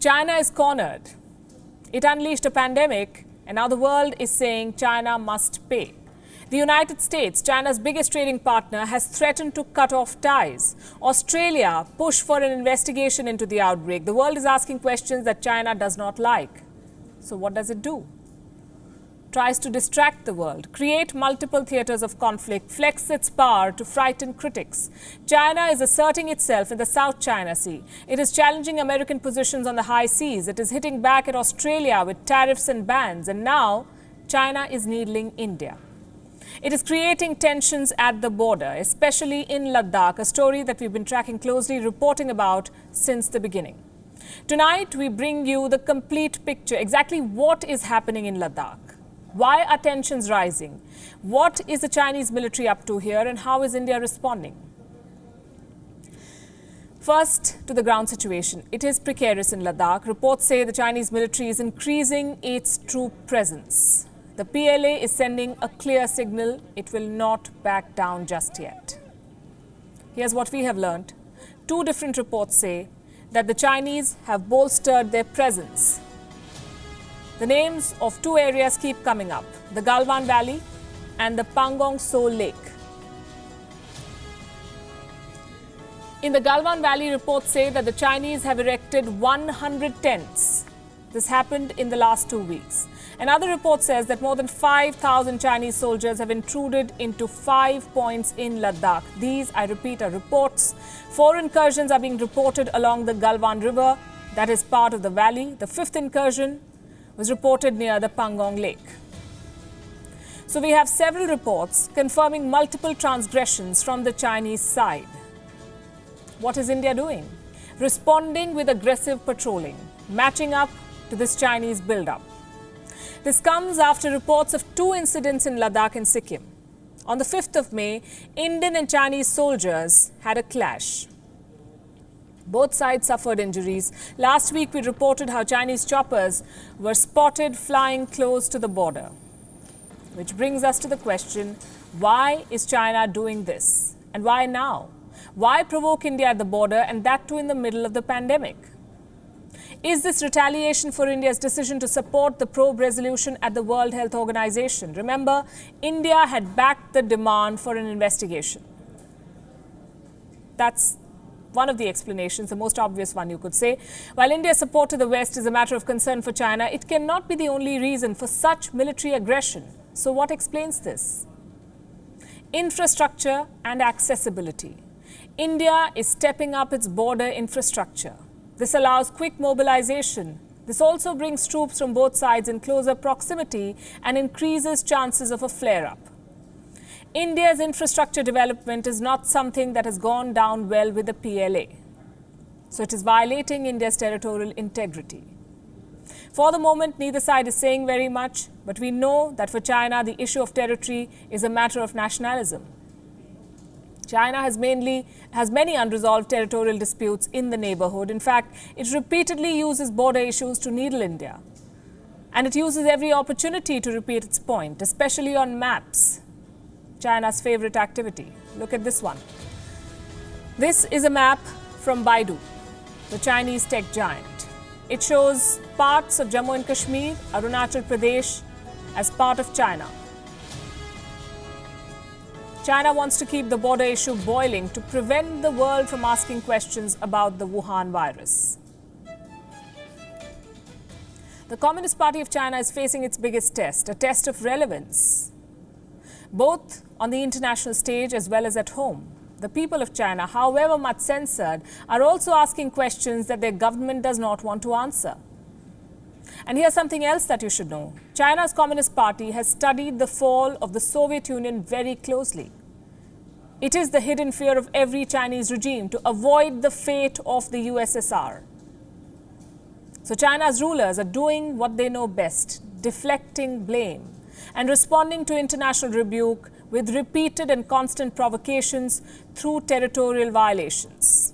China is cornered. It unleashed a pandemic, and now the world is saying China must pay. The United States, China's biggest trading partner, has threatened to cut off ties. Australia pushed for an investigation into the outbreak. The world is asking questions that China does not like. So what does it do? Tries to distract the world, create multiple theatres of conflict, flex its power to frighten critics. China is asserting itself in the South China Sea. It is challenging American positions on the high seas. It is hitting back at Australia with tariffs and bans. And now China is needling India. It is creating tensions at the border, especially in Ladakh, a story that we've been tracking closely, reporting about since the beginning. Tonight, we bring you the complete picture, exactly what is happening in Ladakh. Why are tensions rising? What is the Chinese military up to here, and how is India responding? First, to the ground situation. It is precarious in Ladakh. Reports say the Chinese military is increasing its troop presence. The PLA is sending a clear signal it will not back down just yet. Here's what we have learned. Two different reports say that the Chinese have bolstered their presence. The names of two areas keep coming up, the Galwan Valley and the Pangong So Lake. In the Galwan Valley, reports say that the Chinese have erected 100 tents. This happened in the last 2 weeks. Another report says that more than 5,000 Chinese soldiers have intruded into 5 points in Ladakh. These, I repeat, are reports. 4 incursions are being reported along the Galwan River, that is part of the valley. The 5th incursion was reported near the Pangong Lake. So we have several reports confirming multiple transgressions from the Chinese side. What is India doing? Responding with aggressive patrolling, matching up to this Chinese build-up. This comes after reports of 2 incidents in Ladakh and Sikkim. On the 5th of May, Indian and Chinese soldiers had a clash. Both sides suffered injuries. Last week, we reported how Chinese choppers were spotted flying close to the border. Which brings us to the question, why is China doing this? And why now? Why provoke India at the border, and that too in the middle of the pandemic? Is this retaliation for India's decision to support the probe resolution at the World Health Organization? Remember, India had backed the demand for an investigation. That's one of the explanations, the most obvious one you could say. While India's support to the West is a matter of concern for China, it cannot be the only reason for such military aggression. So what explains this? Infrastructure and accessibility. India is stepping up its border infrastructure. This allows quick mobilization. This also brings troops from both sides in closer proximity and increases chances of a flare-up. India's infrastructure development is not something that has gone down well with the PLA. So it is violating India's territorial integrity. For the moment, neither side is saying very much, but we know that for China, the issue of territory is a matter of nationalism. China has many unresolved territorial disputes in the neighborhood. In fact, it repeatedly uses border issues to needle India. And it uses every opportunity to repeat its point, especially on maps. China's favorite activity. Look at this one. This is a map from Baidu, the Chinese tech giant. It shows parts of Jammu and Kashmir, Arunachal Pradesh as part of China. China wants to keep the border issue boiling to prevent the world from asking questions about the Wuhan virus. The Communist Party of China is facing its biggest test, a test of relevance, both on the international stage as well as at home. The people of China, however much censored, are also asking questions that their government does not want to answer. And here's something else that you should know. China's Communist Party has studied the fall of the Soviet Union very closely. It is the hidden fear of every Chinese regime to avoid the fate of the USSR. So China's rulers are doing what they know best, deflecting blame and responding to international rebuke with repeated and constant provocations through territorial violations.